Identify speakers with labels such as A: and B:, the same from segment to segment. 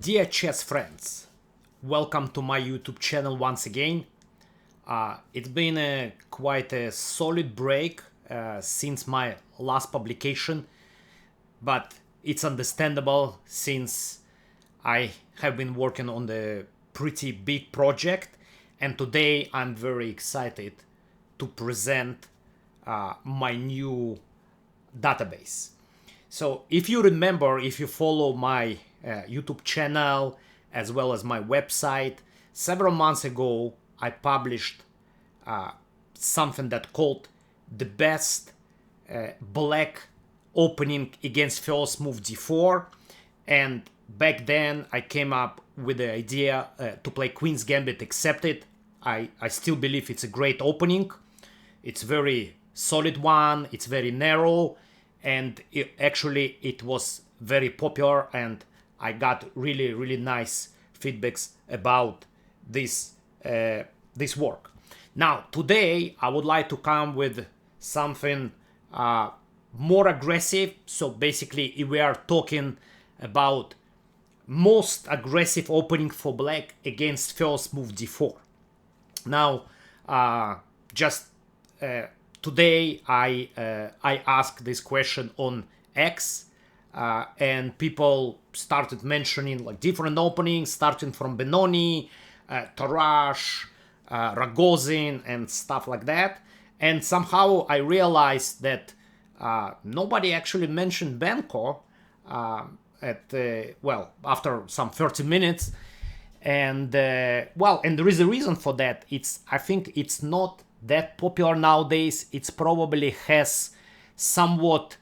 A: Dear chess friends, welcome to my YouTube channel once again. It's been quite a solid break since my last publication, but it's understandable since I have been working on the pretty big project, and today I'm very excited to present my new database. So if you remember, if you follow my YouTube channel as well as my website, several months ago I published something that called the best black opening against first move d4, and back then I came up with the idea to play Queen's Gambit accepted. I still believe it's a great opening. It's very solid one, it's very narrow, and it was very popular, and I got really nice feedbacks about this work. Now today I would like to come with something more aggressive. So basically we are talking about most aggressive opening for black against first move d4. Now today I asked this question on X, and people started mentioning like different openings, starting from Benoni, Tarash, Ragozin, and stuff like that. And somehow I realized that nobody actually mentioned Benko after some 30 minutes. And and there is a reason for that. I think it's not that popular nowadays. It's probably has somewhat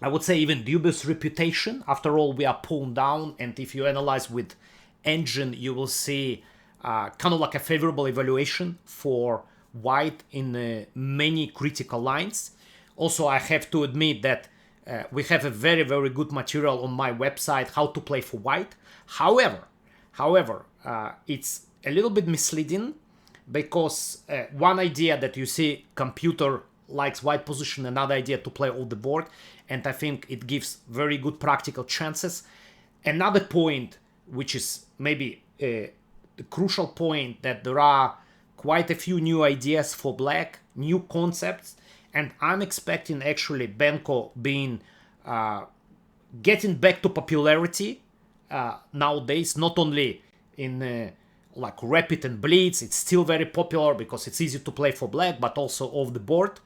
A: I would say even dubious reputation. After all, we are pawn down, and if you analyze with engine, you will see kind of like a favorable evaluation for white in many critical lines. Also, I have to admit that we have a very good material on my website, how to play for white. However, it's a little bit misleading, because one idea that you see computer likes white position, another idea to play off the board, and I think it gives very good practical chances. Another point, which is maybe the crucial point, that there are quite a few new ideas for black, new concepts, and I'm expecting actually Benko being getting back to popularity nowadays, not only in like Rapid and Blitz. It's still very popular because it's easy to play for black, but also off the board.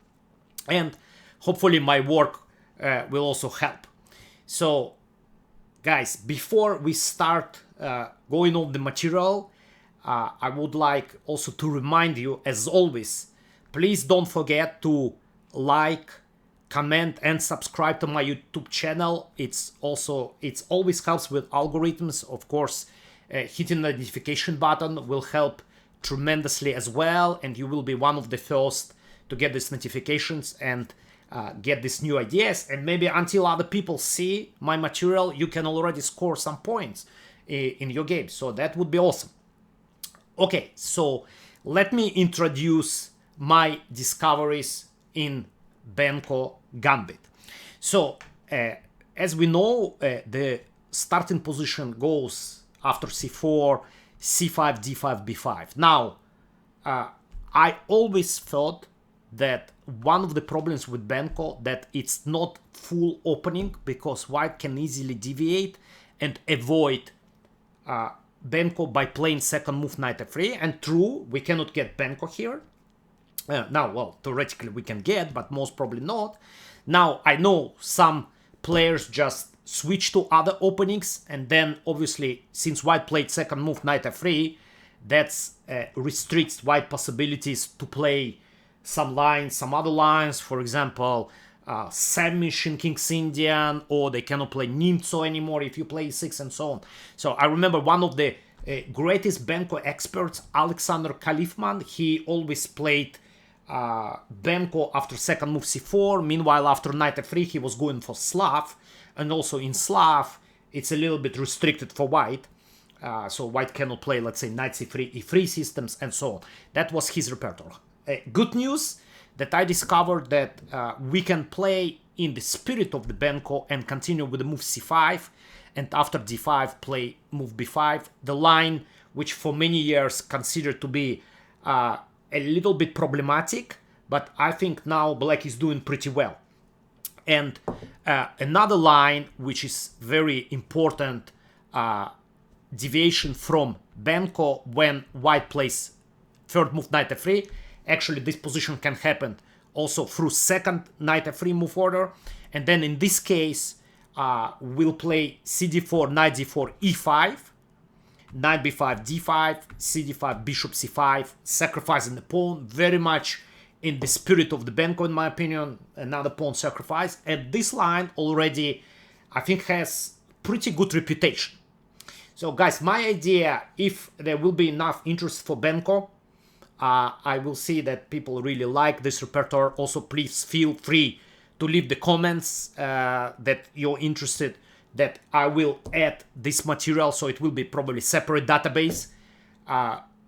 A: And hopefully my work will also help. So guys, before we start going over the material, I would like also to remind you, as always, please don't forget to like, comment, and subscribe to my YouTube channel. It always helps with algorithms. Of course, hitting the notification button will help tremendously as well, and you will be one of the first to get these notifications and get these new ideas. And maybe until other people see my material, you can already score some points in your game. So that would be awesome. Okay, so let me introduce my discoveries in Benko Gambit. So as we know, the starting position goes after c4, c5, d5, b5. Now, I always thought that one of the problems with Benko that it's not full opening, because white can easily deviate and avoid Benko by playing second move knight f3. And true, we cannot get Benko here. Now, well, theoretically we can get, but most probably not. Now, I know some players just switch to other openings, and then obviously since white played second move knight f3, that restricts white possibilities to play some lines, some other lines, for example, Samish in King's Indian, or they cannot play Nimzo anymore if you play e6 and so on. So I remember one of the greatest Benko experts, Alexander Kalifman, he always played Benko after second move c4. Meanwhile, after knight f3, he was going for Slav, and also in Slav, it's a little bit restricted for white. So white cannot play, let's say, knight c3, e3 systems, and so on. That was his repertoire. Good news that I discovered that we can play in the spirit of the Benko and continue with the move c5, and after d5 play move b5. The line which for many years considered to be a little bit problematic, but I think now black is doing pretty well. And another line which is very important deviation from Benko when white plays third move knight f3. Actually, this position can happen also through second knight f3 move order. And then in this case, we'll play cd4, knight d4, e5, knight b5, d5, cd5, bishop c5, sacrificing the pawn, very much in the spirit of the Benko, in my opinion, another pawn sacrifice. And this line already, I think, has pretty good reputation. So guys, my idea, if there will be enough interest for Benko, I will see that people really like this repertoire. Also, please feel free to leave the comments that you're interested, that I will add this material, so it will be probably separate database.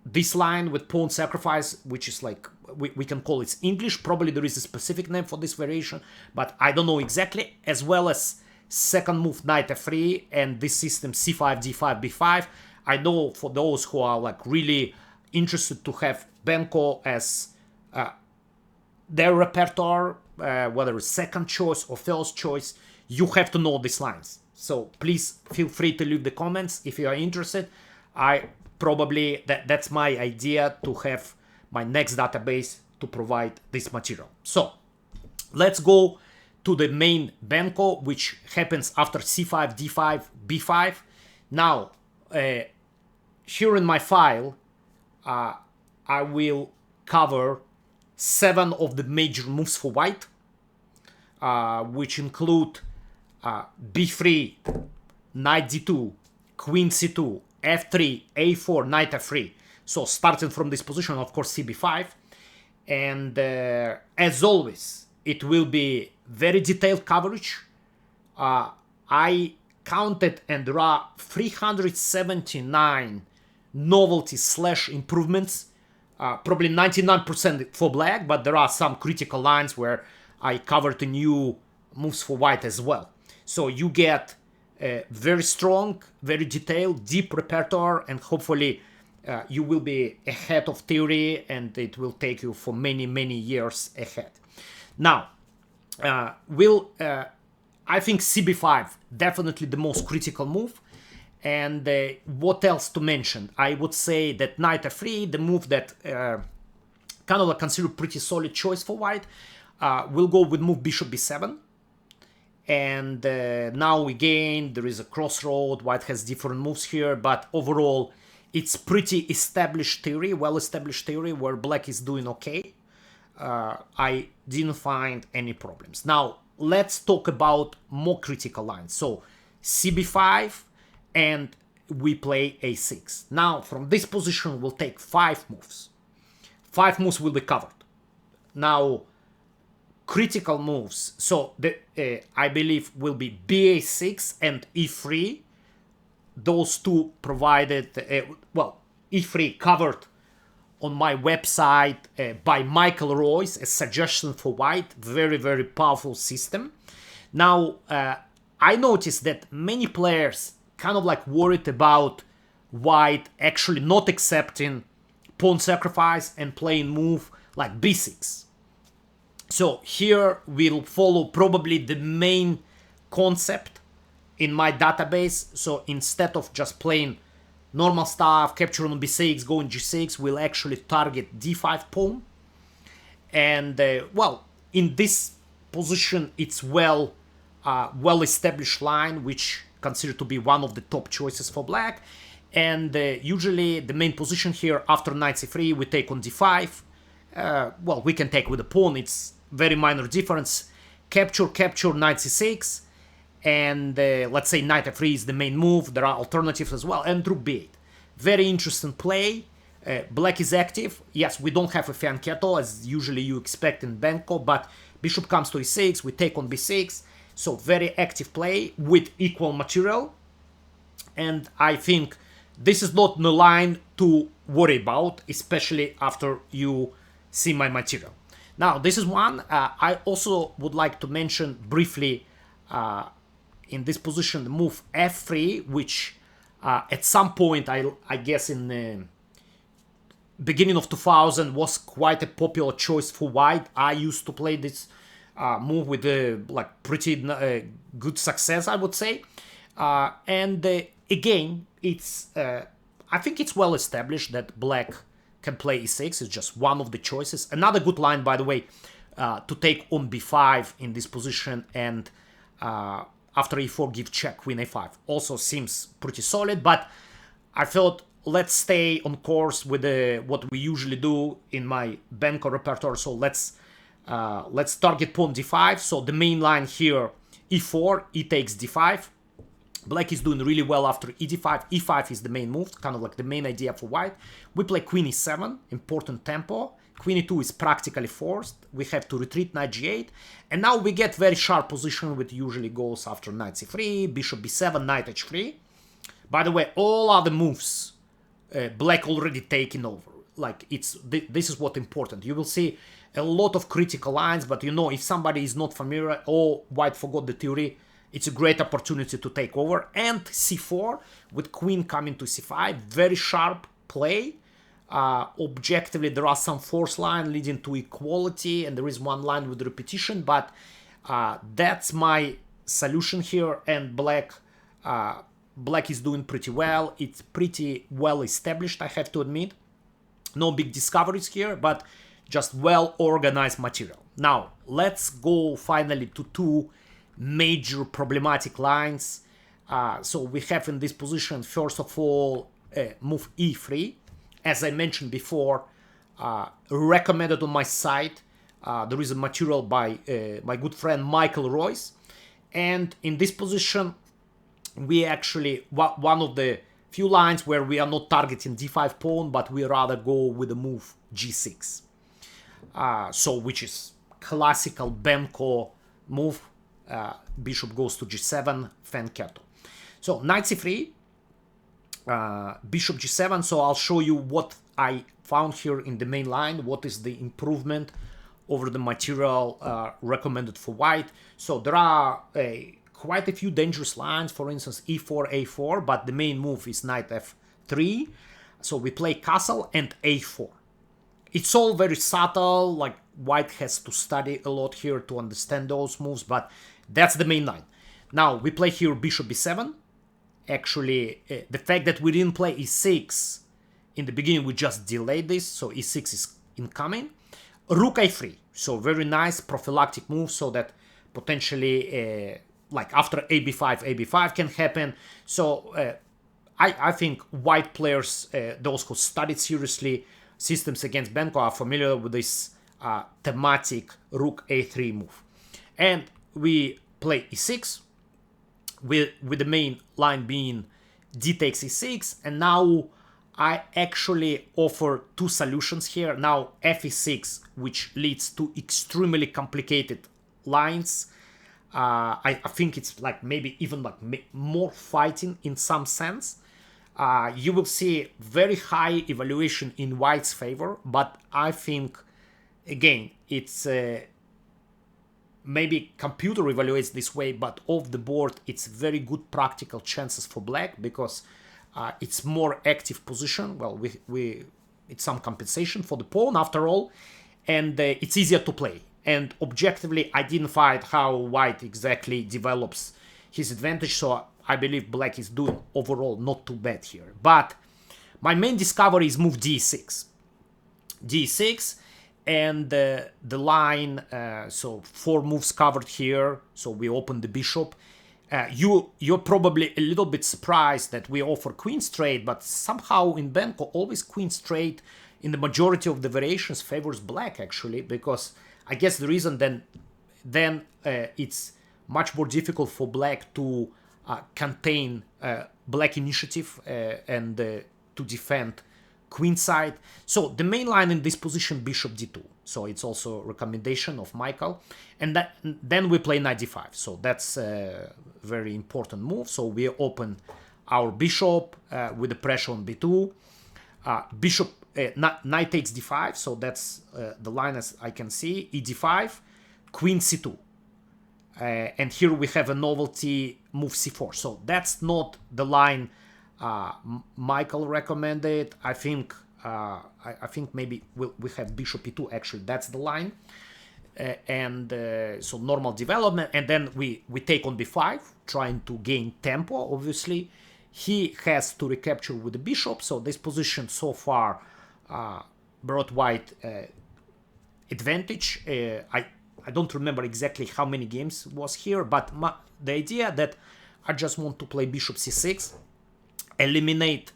A: This line with pawn sacrifice, which is like, we can call it English, probably there is a specific name for this variation, but I don't know exactly, as well as second move knight f3 and this system c5, d5, b5. I know for those who are like really interested to have Benko as their repertoire, whether it's second choice or first choice, you have to know these lines. So please feel free to leave the comments if you are interested. I probably, that's my idea, to have my next database to provide this material. So let's go to the main Benko, which happens after c5, d5, b5. Now, here in my file, I will cover 7 of the major moves for white, which include b3, knight d2, queen c2, f3, a4, knight f3. So starting from this position, of course, cb5. And as always, it will be very detailed coverage. I counted, and there are 379 novelties / improvements, probably 99% for black, but there are some critical lines where I covered the new moves for white as well. So you get a very strong, very detailed, deep repertoire, and hopefully you will be ahead of theory, and it will take you for many, many years ahead. Now, I think cb5, definitely the most critical move. And what else to mention? I would say that knight f3, the move that kind of considered pretty solid choice for white, will go with move bishop b7. And now again, there is a crossroad. White has different moves here, but overall, it's pretty established theory, well-established theory, where black is doing okay. I didn't find any problems. Now, let's talk about more critical lines. So, cb5, and we play a6. Now, from this position, we'll take 5 moves. 5 moves will be covered. Now, critical moves, so I believe will be ba6 and e3. Those two provided, e3 covered on my website by Michael Royce, a suggestion for white. Very, very powerful system. Now, I noticed that many players kind of like worried about white actually not accepting pawn sacrifice and playing move like b6. So here we'll follow probably the main concept in my database. So instead of just playing normal stuff, capture on b6, going g6, we'll actually target d5 pawn. And in this position, it's well-established line, which considered to be one of the top choices for black. And usually the main position here after knight c3, we take on d5. We can take with a pawn. It's very minor difference. Capture, knight c6. And let's say knight f3 is the main move. There are alternatives as well. And rook b8. Very interesting play. Black is active. Yes, we don't have a fianchetto as usually you expect in Benko, but bishop comes to e6. We take on b6. So very active play with equal material. And I think this is not the line to worry about, especially after you see my material. Now, this is one. I also would like to mention briefly in this position the move f3, which at some point, I guess in the beginning of 2000 was quite a popular choice for white. I used to play this move with like pretty good success, I would say. And again, it's I think it's well established that black can play e6. It's just one of the choices. Another good line, by the way, to take on b5 in this position, and after e4 give check, queen a5. Also seems pretty solid, but I thought let's stay on course with what we usually do in my Benko repertoire. So let's target pawn d5. So the main line here, e4, e takes d5. Black is doing really well after e d5. e5 is the main move, kind of like the main idea for white. We play queen e7, important tempo. Queen e2 is practically forced. We have to retreat knight g8. And now we get very sharp position, which usually goes after knight c3, bishop b7, knight h3. By the way, all other moves, black already taken over. Like, this is what's important. You will see a lot of critical lines, but you know, if somebody is not familiar or white forgot the theory, it's a great opportunity to take over. And c4 with queen coming to c5, very sharp play. Objectively, there are some force line leading to equality, and there is one line with repetition, but that's my solution here. And black is doing pretty well. It's pretty well established, I have to admit. No big discoveries here, but just well organized material. Now let's go finally to two major problematic lines. So we have in this position, first of all, move e3. As I mentioned before, recommended on my site. There is a material by my good friend Michael Royce. And in this position, we actually, one of the few lines where we are not targeting d5 pawn, but we rather go with the move g6. So which is classical Benko move. Bishop goes to g7, Fenketo. So knight c3, bishop g7. So I'll show you what I found here in the main line, what is the improvement over the material recommended for white. So there are quite a few dangerous lines, for instance e4, a4, but the main move is knight f3. So we play castle and a4. It's all very subtle, like white has to study a lot here to understand those moves, but that's the main line. Now we play here bishop b7. Actually, the fact that we didn't play e6 in the beginning, we just delayed this, so e6 is incoming. Rook a3, so very nice prophylactic move, so that potentially, like after ab5 can happen. So I think white players, those who studied seriously systems against Benko, are familiar with this thematic rook a3 move. And we play e6 with the main line being d takes e6, and now I actually offer two solutions here. Now f e6, which leads to extremely complicated lines. I think it's like maybe even like more fighting in some sense. You will see very high evaluation in white's favor, but I think again it's maybe computer evaluates this way, but off the board it's very good practical chances for black, because it's more active position. Well, it's some compensation for the pawn after all, and it's easier to play. And objectively identified how white exactly develops his advantage, so I believe black is doing overall not too bad here. But my main discovery is move d6. d6, and the line, so 4 moves covered here, so we open the bishop. You're probably a little bit surprised that we offer queen straight, but somehow in Benko always queen straight in the majority of the variations favors black, actually, because I guess the reason then it's much more difficult for black to contain black initiative and to defend queen side. So the main line in this position, bishop d2. So it's also a recommendation of Michael. And then we play knight d5. So that's a very important move. So we open our bishop with the pressure on b2. Bishop, knight takes d5. So that's the line as I can see. e d5, queen c2. And here we have a novelty move c4. So that's not the line Michael recommended. I think maybe we have bishop e2. Actually, that's the line. So normal development, and then we take on b5, trying to gain tempo. Obviously, he has to recapture with the bishop. So this position so far brought white advantage. I don't remember exactly how many games was here, but the idea that I just want to play bishop c6, eliminate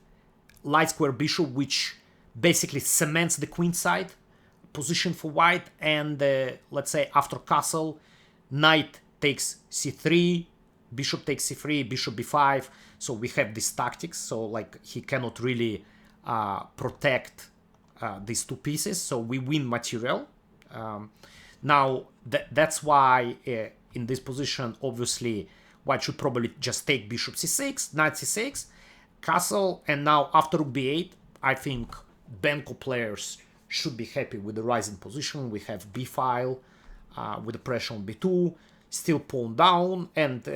A: light square bishop, which basically cements the queen side position for white, and let's say after castle, knight takes c3, bishop takes c3, bishop b5. So we have these tactics. So like he cannot really protect these two pieces. So we win material. Now that's why in this position, obviously, white should probably just take bishop c6, knight c6, castle, and now after rook b8, I think Benko players should be happy with the rising position. We have b file with the pressure on b2, still pawn down, and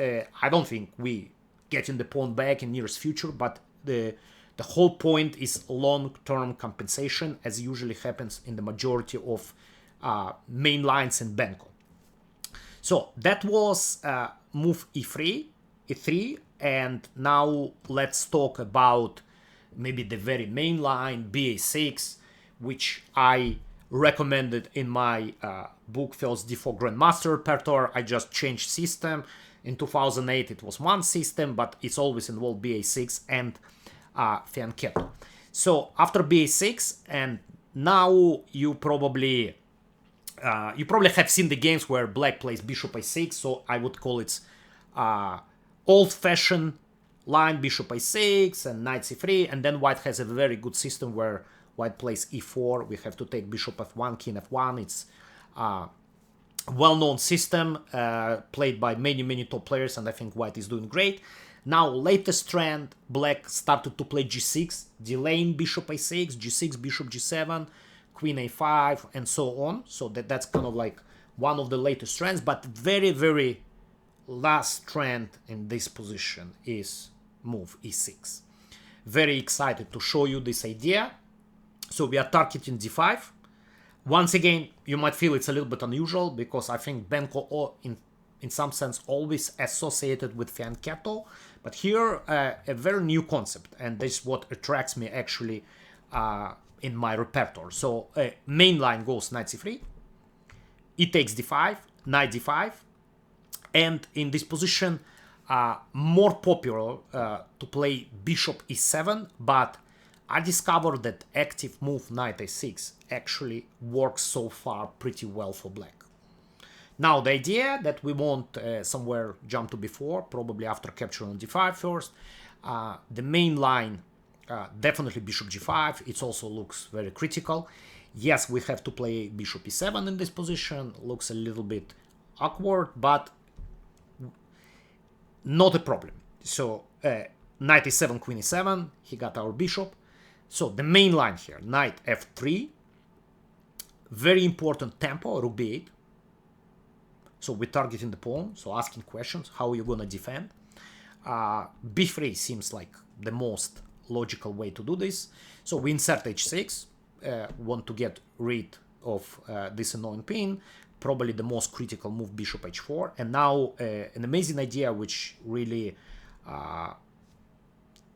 A: I don't think we getting the pawn back in nearest future, but the whole point is long-term compensation, as usually happens in the majority of main lines in Benko. So that was move e3, and now let's talk about maybe the very main line, ba6, which I recommended in my book First D4 Grandmaster repertoire. I just changed system. In 2008 it was one system, but it's always involved ba6 and fianchetto. So after ba6, and now you probably have seen the games where black plays bishop a6, so I would call it old-fashioned line, bishop a6 and knight c3, and then white has a very good system where white plays e4. We have to take bishop f1, king f1. It's a well-known system played by many top players, and I think white is doing great. Now, latest trend, black started to play g6, delaying bishop a6, g6, bishop g7, queen a5, and so on. So that's kind of like one of the latest trends, but very last trend in this position is move e6. Very excited to show you this idea. So we are targeting d5. Once again, you might feel it's a little bit unusual because I think Benko in some sense always associated with fianchetto, but here a very new concept, and this is what attracts me actually in my repertoire. So main line goes knight c3, e takes d5, knight d5, and in this position more popular to play bishop e7, but I discovered that active move knight a6 actually works so far pretty well for black. Now the idea that we want somewhere jump to b4, probably after capturing d5 first. The main line, definitely bishop g5. It also looks very critical. Yes, we have to play bishop e7 in this position. Looks a little bit awkward, but not a problem. So knight e7, queen e7, he got our bishop. So the main line here, knight f3, very important tempo, rook b8. So we're targeting the pawn, so asking questions, how are you gonna defend? b3 seems like the most logical way to do this. So we insert h6, want to get rid of this annoying pin, probably the most critical move, bishop h4. And now an amazing idea, which really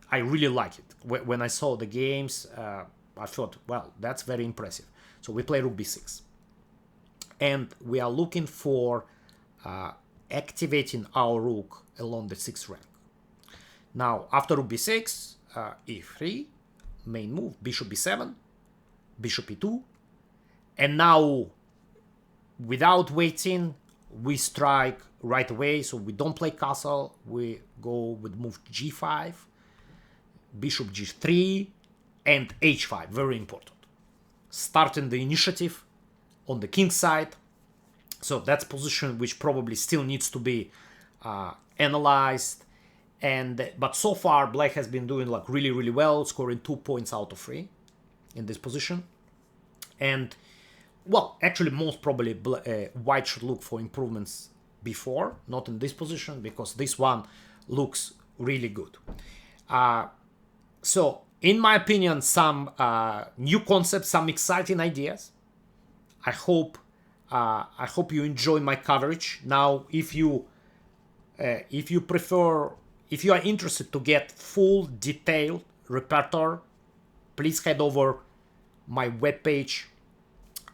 A: I really like it. When I saw the games, I thought, well, that's very impressive. So we play rook b6. And we are looking for activating our rook along the 6th rank. Now, after rook b6, e3, main move, bishop b7, bishop e2. And now, without waiting, we strike right away. So we don't play castle. We go with move g5, bishop g3, and h5, very important. Starting the initiative on the king side. So that's position which probably still needs to be analyzed. But so far, black has been doing like really well, scoring 2 points out of 3 in this position. And well, actually, most probably white should look for improvements before, not in this position, because this one looks really good. So in my opinion, some new concepts, some exciting ideas. I hope you enjoy my coverage. Now, if you prefer, if you are interested to get full detailed repertoire, please head over my webpage,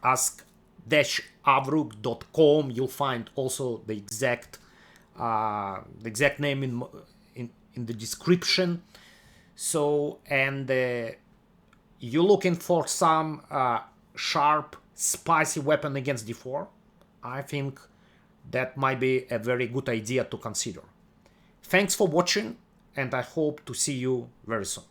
A: ask-avrukh.com. You'll find also the exact name in the description. So, and you're looking for some sharp, spicy weapon against d4, I think that might be a very good idea to consider. Thanks for watching, and I hope to see you very soon.